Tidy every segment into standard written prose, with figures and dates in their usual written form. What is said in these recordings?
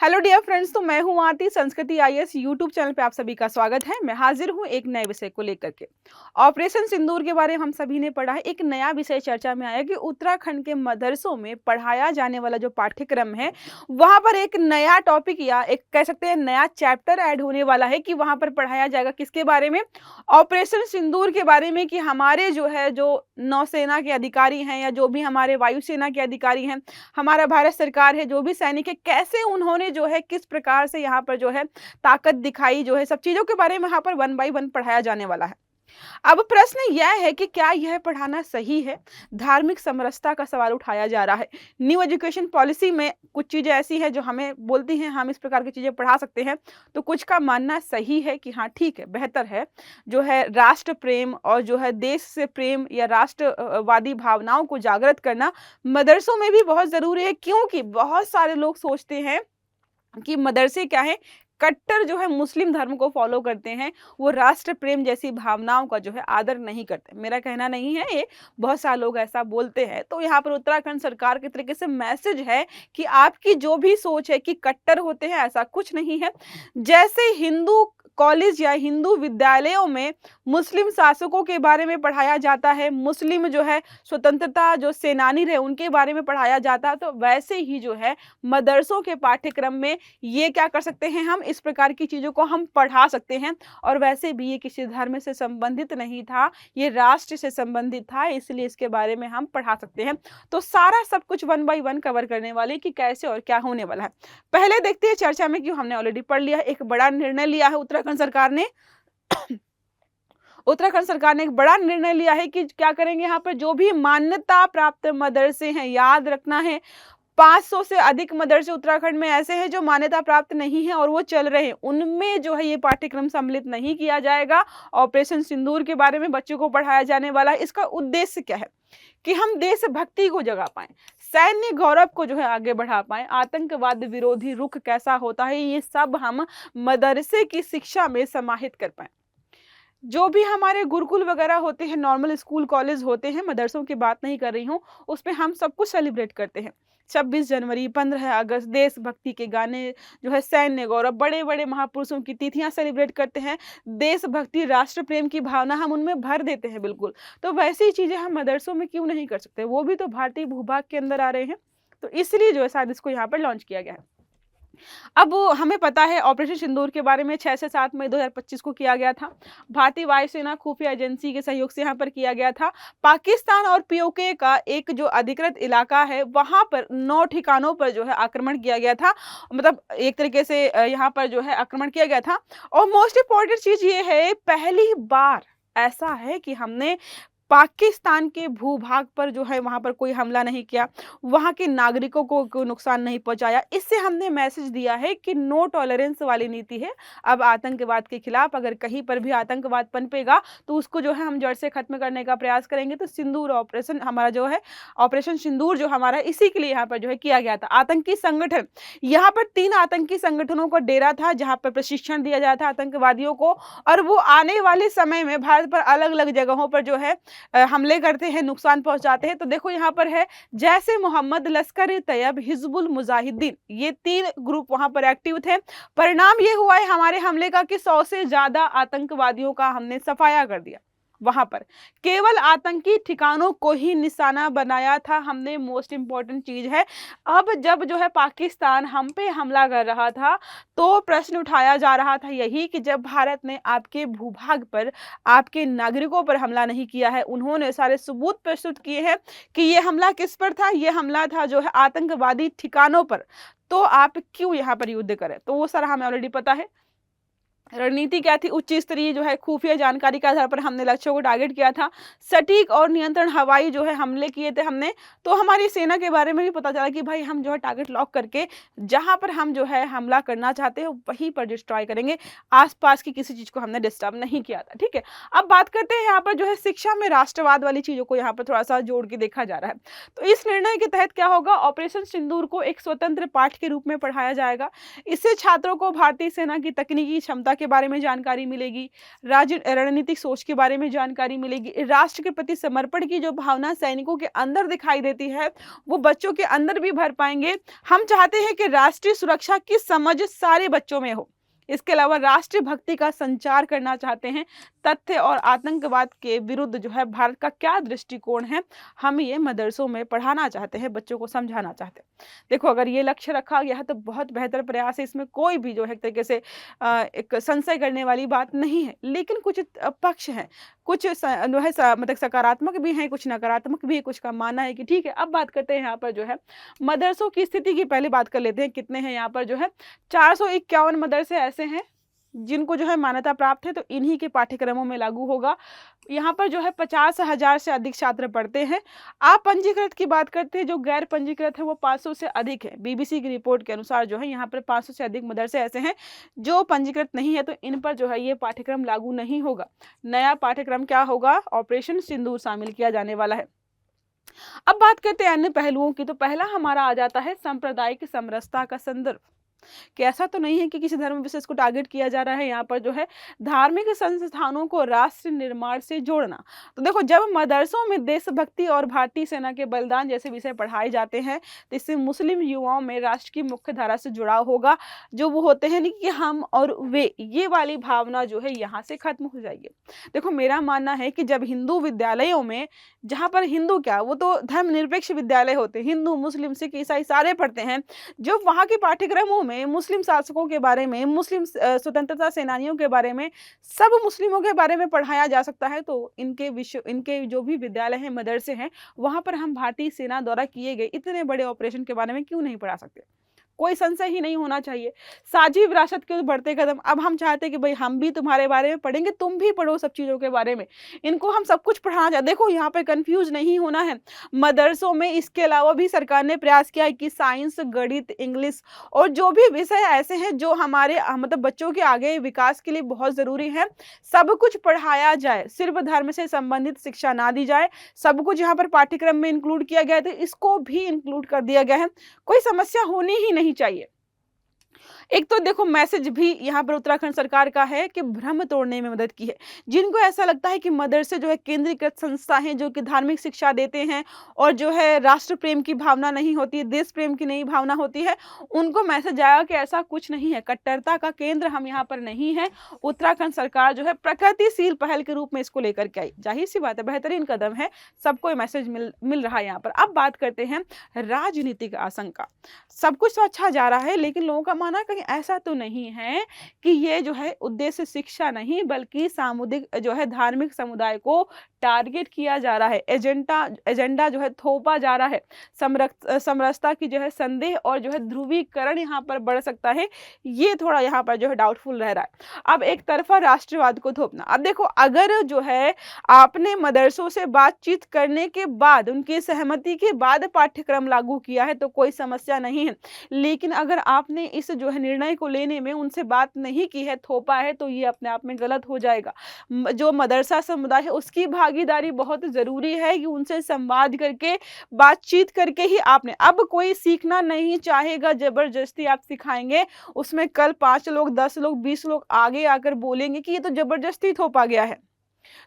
Hello dear friends, तो मैं हूं आरती। संस्कृति आईएएस यूट्यूब चैनल पे आप सभी का स्वागत है। मैं हाजिर हूं एक नए विषय को लेकर के। ऑपरेशन सिंदूर के बारे में हम सभी ने पढ़ा है। एक नया विषय चर्चा में आया कि उत्तराखंड के मदरसों में पढ़ाया जाने वाला जो पाठ्यक्रम है वहां पर एक नया टॉपिक या एक कह सकते हैं नया चैप्टर ऐड होने वाला है कि वहां पर पढ़ाया जाएगा किसके बारे में, ऑपरेशन सिंदूर के बारे में। कि हमारे जो नौसेना के अधिकारी हैं या जो भी हमारे वायुसेना के अधिकारी हैं, हमारा भारत सरकार है, जो भी सैनिक है, कैसे उन्होंने जो है किस प्रकार से यहाँ पर जो है ताकत दिखाई, जो है सब चीजों के बारे में यहाँ पर वन बाय वन पढ़ाया जाने वाला है। अब प्रश्न यह है कि क्या यह पढ़ाना सही है। धार्मिक समरसता का सवाल उठाया जा रहा है। न्यू एजुकेशन पॉलिसी में कुछ चीजें ऐसी हैं जो हमें बोलती हैं हम इस प्रकार की चीजें पढ़ा सकते हैं, तो कुछ का मानना सही है कि हाँ ठीक है, बेहतर है। जो है राष्ट्र प्रेम और जो है देश से प्रेम या राष्ट्रवादी भावनाओं को जागृत करना मदरसों में भी बहुत जरूरी है, क्योंकि बहुत सारे लोग सोचते हैं कि मदरसे क्या है, कट्टर जो है मुस्लिम धर्म को फॉलो करते हैं, वो राष्ट्र प्रेम जैसी भावनाओं का जो है आदर नहीं करते। मेरा कहना नहीं है ये, बहुत सारे लोग ऐसा बोलते हैं। तो यहाँ पर उत्तराखंड सरकार के तरीके से मैसेज है कि आपकी जो भी सोच है कि कट्टर होते हैं, ऐसा कुछ नहीं है। जैसे हिंदू कॉलेज या हिंदू विद्यालयों में मुस्लिम शासकों के बारे में पढ़ाया जाता है, मुस्लिम जो है स्वतंत्रता जो सेनानी रहे उनके बारे में पढ़ाया जाता है, तो वैसे ही जो है मदरसों के पाठ्यक्रम में ये क्या कर सकते हैं, हम इस प्रकार की चीजों को हम पढ़ा सकते हैं। और वैसे भी ये किसी धर्म से संबंधित नहीं था, ये राष्ट्र से संबंधित था, इसलिए इसके बारे में हम पढ़ा सकते हैं। तो सारा सब कुछ वन बाय वन कवर करने वाले कि कैसे और क्या होने वाला है। पहले देखते हैं चर्चा में, क्यों हमने ऑलरेडी पढ़ लिया है। एक बड़ा निर्णय लिया है उत्तराखंड सरकार ने। उत्तराखंड सरकार ने एक बड़ा निर्णय लिया है कि क्या करेंगे, यहाँ पर जो भी मान्यता प्राप्त मदरसे हैं, याद रखना है 500 से अधिक मदरसे उत्तराखंड में ऐसे हैं जो मान्यता प्राप्त नहीं है और वो चल रहे हैं, उनमें जो है ये पाठ्यक्रम सम्मिलित नहीं किया जाएगा। ऑपरेशन सिंदूर के बारे में बच्चों को पढ़ाया जाने वाला है। इसका उद्देश्य क्या है कि हम देशभक्ति को जगा पाएं, सैन्य गौरव को जो है आगे बढ़ा पाएं, आतंकवाद विरोधी रुख कैसा होता है ये सब हम मदरसे की शिक्षा में समाहित कर पाएं। जो भी हमारे गुरुकुल वगैरह होते हैं, नॉर्मल स्कूल कॉलेज होते हैं, मदरसों की बात नहीं कर रही हूँ, उसमें हम सब कुछ सेलिब्रेट करते हैं। 26 जनवरी, 15 अगस्त, देशभक्ति के गाने, जो है सैन्य गौरव, बड़े बड़े महापुरुषों की तिथियां सेलिब्रेट करते हैं। देशभक्ति राष्ट्र प्रेम की भावना हम उनमें भर देते हैं, बिल्कुल। तो वैसी ही चीजें हम मदरसों में क्यों नहीं कर सकते, वो भी तो भारतीय भूभाग के अंदर आ रहे हैं। तो इसलिए जो है शायद इसको यहाँ पर लॉन्च किया गया है। अब हमें पता है ऑपरेशन सिंदूर के बारे में 6 से 7 मई 2025 को किया गया था। भारतीय वायुसेना खुफिया एजेंसी के सहयोग से यहाँ पर किया गया था। पाकिस्तान और पीओके का एक जो अधिकृत इलाका है वहां पर 9 ठिकानों पर जो है आक्रमण किया गया था, मतलब एक तरीके से यहाँ पर जो है आक्रमण किया गया था। और मोस्ट इंपॉर्टेंट चीज ये है, पहली बार ऐसा है कि हमने पाकिस्तान के भूभाग पर जो है वहां पर कोई हमला नहीं किया, वहां के नागरिकों को कोई नुकसान नहीं पहुंचाया। इससे हमने मैसेज दिया है कि नो टॉलरेंस वाली नीति है। अब आतंकवाद के खिलाफ अगर कहीं पर भी आतंकवाद पनपेगा तो उसको जो है हम जड़ से खत्म करने का प्रयास करेंगे। तो सिंदूर ऑपरेशन हमारा जो है, ऑपरेशन सिंदूर जो हमारा, इसी के लिए यहाँ पर जो है किया गया था। आतंकी संगठन, यहाँ पर 3 आतंकी संगठनों का डेरा था जहां पर प्रशिक्षण दिया जाता था आतंकवादियों को, और वो आने वाले समय में भारत पर अलग अलग जगहों पर जो है हमले करते हैं, नुकसान पहुंचाते हैं। तो देखो यहाँ पर है जैसे मोहम्मद, लश्कर ए तैयब, हिजबुल मुजाहिदीन, ये 3 ग्रुप वहां पर एक्टिव थे। परिणाम ये हुआ है हमारे हमले का कि 100 से ज्यादा आतंकवादियों का हमने सफाया कर दिया। वहां पर केवल आतंकी ठिकानों को ही निशाना बनाया था हमने। मोस्ट इंपॉर्टेंट चीज है, अब जब जो है पाकिस्तान हम पे हमला कर रहा था तो प्रश्न उठाया जा रहा था यही कि जब भारत ने आपके भूभाग पर, आपके नागरिकों पर हमला नहीं किया है, उन्होंने सारे सबूत प्रस्तुत किए हैं कि ये हमला किस पर था, ये हमला था जो है आतंकवादी ठिकानों पर, तो आप क्यों यहाँ पर युद्ध करें। तो वो सारा हमें ऑलरेडी पता है। रणनीति क्या थी, उच्च स्तरीय जो है खुफिया जानकारी के आधार पर हमने लक्ष्यों को टारगेट किया था। सटीक और नियंत्रण हवाई जो है हमले किए थे हमने। तो हमारी सेना के बारे में भी पता चला कि भाई हम जो है टारगेट लॉक करके जहां पर हम जो है हमला करना चाहते हैं वहीं पर डिस्ट्रॉय करेंगे, आसपास की किसी चीज को हमने डिस्टर्ब नहीं किया था। ठीक है, अब बात करते हैं यहाँ पर जो है शिक्षा में राष्ट्रवाद वाली चीजों को यहाँ पर थोड़ा सा जोड़ के देखा जा रहा है। तो इस निर्णय के तहत क्या होगा, ऑपरेशन सिंदूर को एक स्वतंत्र पाठ के रूप में पढ़ाया जाएगा। इससे छात्रों को भारतीय सेना की तकनीकी क्षमता के बारे में जानकारी मिलेगी, रणनीतिक सोच के बारे में जानकारी मिलेगी, राष्ट्र के प्रति समर्पण की जो भावना सैनिकों के अंदर दिखाई देती है वो बच्चों के अंदर भी भर पाएंगे। हम चाहते हैं कि राष्ट्रीय सुरक्षा की समझ सारे बच्चों में हो। इसके अलावा राष्ट्रीय भक्ति का संचार करना चाहते हैं। तथ्य और आतंकवाद के विरुद्ध जो है भारत का क्या दृष्टिकोण है, हम ये मदरसों में पढ़ाना चाहते हैं, बच्चों को समझाना चाहते हैं। देखो अगर ये लक्ष्य रखा गया है तो बहुत बेहतर प्रयास है, इसमें कोई भी जो है एक तरीके से एक संशय करने वाली बात नहीं है। लेकिन कुछ पक्ष हैं, कुछ जो है मतलब सकारात्मक भी हैं, कुछ नकारात्मक भी है, कुछ का मानना है कि ठीक है। अब बात करते हैं यहाँ पर जो है मदरसों की स्थिति की, पहले बात कर लेते हैं कितने हैं यहाँ पर जो है 451 मदरसे ऐसे हैं जिनको जो है मान्यता प्राप्त है, तो इन्हीं के पाठ्यक्रमों में लागू होगा। यहाँ पर जो है 50,000 से अधिक छात्र पढ़ते हैं। आप पंजीकृत की बात करते हैं, जो गैर पंजीकृत है वो 500 से अधिक है। बीबीसी की रिपोर्ट के अनुसार जो है यहाँ पर 500 से अधिक मदरसे ऐसे हैं जो पंजीकृत नहीं है, तो इन पर जो है ये पाठ्यक्रम लागू नहीं होगा। नया पाठ्यक्रम क्या होगा, ऑपरेशन सिंदूर शामिल किया जाने वाला है। अब बात करते हैं अन्य पहलुओं की, तो पहला हमारा आ जाता है सांप्रदायिक समरसता का संदर्भ। कि ऐसा तो नहीं है कि किसी धर्म विशेष को टारगेट किया जा रहा है, यहाँ पर जो है धार्मिक संस्थानों को राष्ट्र निर्माण से जोड़ना। तो देखो जब मदरसों में देशभक्ति और भारतीय सेना के बलिदान जैसे विषय पढ़ाए जाते हैं तो इससे मुस्लिम युवाओं में राष्ट्र की मुख्य धारा से जुड़ाव होगा। जो वो होते हैं नहीं कि हम और वे, ये वाली भावना जो है यहाँ से खत्म हो जाएगी। देखो मेरा मानना है कि जब हिंदू विद्यालयों में, जहाँ पर हिंदू क्या, वो तो धर्मनिरपेक्ष विद्यालय होते हैं, हिंदू मुस्लिम सिख ईसाई सारे पढ़ते हैं, जो वहाँ के पाठ्यक्रमों में मुस्लिम शासकों के बारे में, मुस्लिम स्वतंत्रता सेनानियों के बारे में, सब मुस्लिमों के बारे में पढ़ाया जा सकता है, तो इनके जो भी विद्यालय हैं, मदरसे हैं, वहां पर हम भारतीय सेना द्वारा किए गए इतने बड़े ऑपरेशन के बारे में क्यों नहीं पढ़ा सकते। कोई संशय ही नहीं होना चाहिए। साझी विरासत के बढ़ते कदम, अब हम चाहते हैं कि भाई हम भी तुम्हारे बारे में पढ़ेंगे, तुम भी पढ़ो सब चीज़ों के बारे में। इनको हम सब कुछ पढ़ाना चाहते। देखो यहाँ पे कंफ्यूज नहीं होना है। मदरसों में इसके अलावा भी सरकार ने प्रयास किया है कि साइंस, गणित, इंग्लिश और जो भी विषय ऐसे हैं जो हमारे मतलब बच्चों के आगे विकास के लिए बहुत ज़रूरी है, सब कुछ पढ़ाया जाए। सिर्फ धर्म से संबंधित शिक्षा ना दी जाए, सब कुछ यहाँ पर पाठ्यक्रम में इंक्लूड किया गया है, तो इसको भी इंक्लूड कर दिया गया है। कोई समस्या होनी ही नहीं चाहिए। एक तो देखो मैसेज भी यहाँ पर उत्तराखंड सरकार का है कि भ्रम तोड़ने में मदद की है। जिनको ऐसा लगता है कि मदरसे जो है केंद्रीकृत संस्था हैं जो कि धार्मिक शिक्षा देते हैं और जो है राष्ट्र प्रेम की भावना नहीं होती है, देश प्रेम की नई भावना होती है, उनको मैसेज आया कि ऐसा कुछ नहीं है, कट्टरता का केंद्र हम यहाँ पर नहीं है। उत्तराखंड सरकार जो है प्रगतिशील पहल के रूप में इसको लेकर के आई। जाहिर सी बात है बेहतरीन कदम है, सबको मैसेज मिल रहा है यहाँ पर। अब बात करते हैं राजनीतिक आशंका। सब कुछ तो अच्छा जा रहा है, लेकिन लोगों का मानना कहीं ऐसा तो नहीं है कि ये जो है उद्देश्य शिक्षा नहीं बल्कि सामुदायिक जो है धार्मिक समुदाय को टारगेट किया जा रहा है, एजेंडा जो है थोपा जा रहा है। समरसता की जो है संदेह और जो है ध्रुवीकरण यहाँ पर बढ़ सकता है, ये थोड़ा यहाँ पर जो है डाउटफुल रह रहा है। अब एक तरफा राष्ट्रवाद को थोपना। अब देखो अगर जो है आपने मदरसों से बातचीत करने के बाद, उनकी सहमति के बाद पाठ्यक्रम लागू किया है तो कोई समस्या नहीं है, लेकिन अगर आपने इस जो है निर्णय को लेने में उनसे बात नहीं की है, थोपा है, तो ये अपने आप में गलत हो जाएगा। जो मदरसा समुदाय है उसकी भागीदारी बहुत जरूरी है कि उनसे संवाद करके, बातचीत करके ही आपने, अब कोई सीखना नहीं चाहेगा, जबरदस्ती आप सिखाएंगे, उसमें कल 5 लोग 10 लोग 20 लोग आगे आकर बोलेंगे कि ये तो जबरदस्ती थोपा गया है,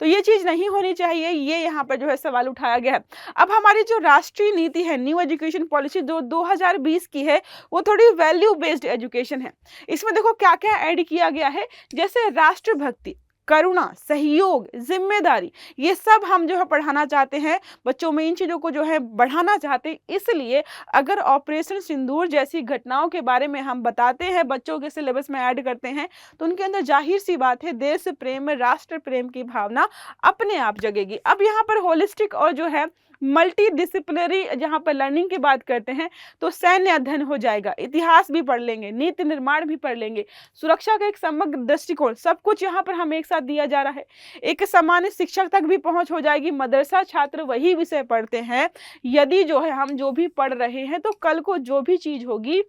तो ये चीज नहीं होनी चाहिए। ये यहाँ पर जो है सवाल उठाया गया है। अब हमारी जो राष्ट्रीय नीति है, न्यू एजुकेशन पॉलिसी जो 2020 की है, वो थोड़ी वैल्यू बेस्ड एजुकेशन है। इसमें देखो क्या क्या ऐड किया गया है, जैसे राष्ट्रभक्ति, करुणा, सहयोग, जिम्मेदारी, ये सब हम जो है पढ़ाना चाहते हैं बच्चों में, इन चीज़ों को जो है बढ़ाना चाहते हैं। इसलिए अगर ऑपरेशन सिंदूर जैसी घटनाओं के बारे में हम बताते हैं, बच्चों के सिलेबस में ऐड करते हैं, तो उनके अंदर जाहिर सी बात है देश प्रेम, राष्ट्र प्रेम की भावना अपने आप जगेगी। अब यहाँ पर होलिस्टिक और जो है मल्टी डिसिप्लिनरी जहाँ पर लर्निंग की बात करते हैं तो सैन्य अध्ययन हो जाएगा, इतिहास भी पढ़ लेंगे, नीति निर्माण भी पढ़ लेंगे, सुरक्षा का एक समग्र दृष्टिकोण, सब कुछ यहाँ पर हमें एक साथ दिया जा रहा है। एक सामान्य शिक्षक तक भी पहुंच हो जाएगी। मदरसा छात्र वही विषय पढ़ते हैं, यदि जो है हम जो भी पढ़ रहे हैं तो कल को जो भी चीज होगी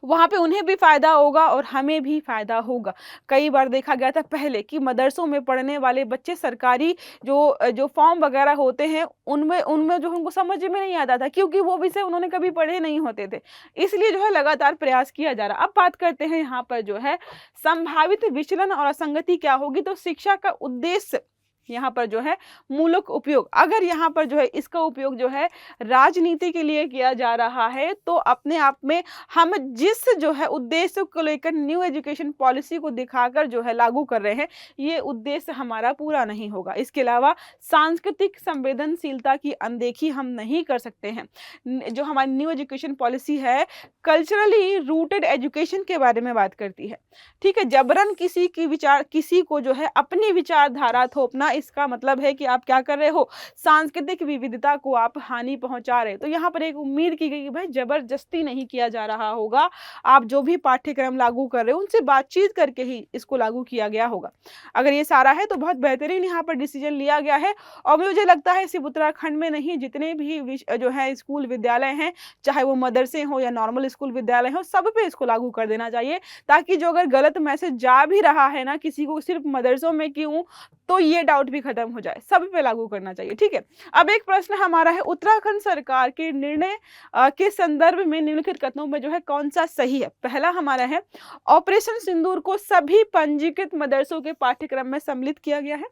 वहाँ पे उन्हें भी फ़ायदा होगा और हमें भी फ़ायदा होगा। कई बार देखा गया था पहले कि मदरसों में पढ़ने वाले बच्चे सरकारी जो फ़ॉर्म वग़ैरह होते हैं, उनमें उनमें जो उनको समझ में नहीं आता था, क्योंकि वो विषय उन्होंने कभी पढ़े नहीं होते थे। इसलिए जो है लगातार प्रयास किया जा रहा है। अब बात करते हैं यहाँ पर जो है संभावित विचलन और असंगति क्या होगी, तो शिक्षा का उद्देश्य यहाँ पर जो है मूलक उपयोग, अगर यहाँ पर जो है इसका उपयोग जो है राजनीति के लिए किया जा रहा है, तो अपने आप में हम जिस जो है उद्देश्य को लेकर न्यू एजुकेशन पॉलिसी को दिखाकर जो है लागू कर रहे हैं, ये उद्देश्य हमारा पूरा नहीं होगा। इसके अलावा सांस्कृतिक संवेदनशीलता की अनदेखी हम नहीं कर सकते हैं। जो हमारी न्यू एजुकेशन पॉलिसी है, कल्चरली रूटेड एजुकेशन के बारे में बात करती है। ठीक है, जबरन किसी को जो है अपनी विचारधारा थोपना, इसका मतलब है कि आप क्या कर रहे हो, सांस्कृतिक विविधता को आप हानि पहुंचा रहे हो। तो यहाँ पर एक उम्मीद की गई कि भाई जबरदस्ती नहीं किया जा रहा होगा, आप जो भी पाठ्यक्रम लागू कर रहे हो उनसे बातचीत करके ही इसको लागू किया गया होगा। अगर ये सारा है तो बहुत बेहतरीन यहाँ पर डिसीजन लिया गया है, और मुझे लगता है सिर्फ उत्तराखंड में नहीं, जितने भी जो है स्कूल विद्यालय हैं, चाहे वो मदरसे हो या नॉर्मल स्कूल विद्यालय हो, सब पे इसको लागू कर देना चाहिए, ताकि जो अगर गलत मैसेज जा भी रहा है ना किसी को सिर्फ मदरसों में क्यों, तो ये डाउट भी खत्म हो जाए, सब पे लागू करना चाहिए। ठीक है, अब एक प्रश्न हमारा है, उत्तराखंड सरकार के निर्णय के संदर्भ में निम्नलिखित कथनों में जो है कौन सा सही है। पहला हमारा है, ऑपरेशन सिंदूर को सभी पंजीकृत मदरसों के पाठ्यक्रम में सम्मिलित किया गया है।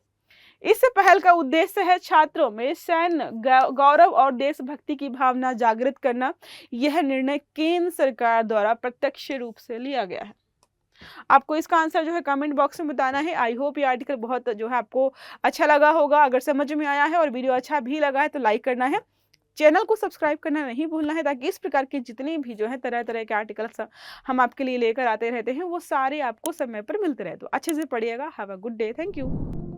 इस पहल का उद्देश्य है छात्रों में सैन्य गौरव और देशभक्ति की भावना जागृत करना। यह निर्णय केंद्र सरकार द्वारा प्रत्यक्ष रूप से लिया गया है। आपको इसका आंसर जो है कमेंट बॉक्स में बताना है। आई होप ये आर्टिकल बहुत जो है आपको अच्छा लगा होगा। अगर समझ में आया है और वीडियो अच्छा भी लगा है तो लाइक करना है, चैनल को सब्सक्राइब करना नहीं भूलना है, ताकि इस प्रकार के जितने भी जो है तरह तरह के आर्टिकल्स हम आपके लिए लेकर आते रहते हैं, वो सारे आपको समय पर मिलते रहे। तो अच्छे से पढ़िएगा। Have a good day. Thank you.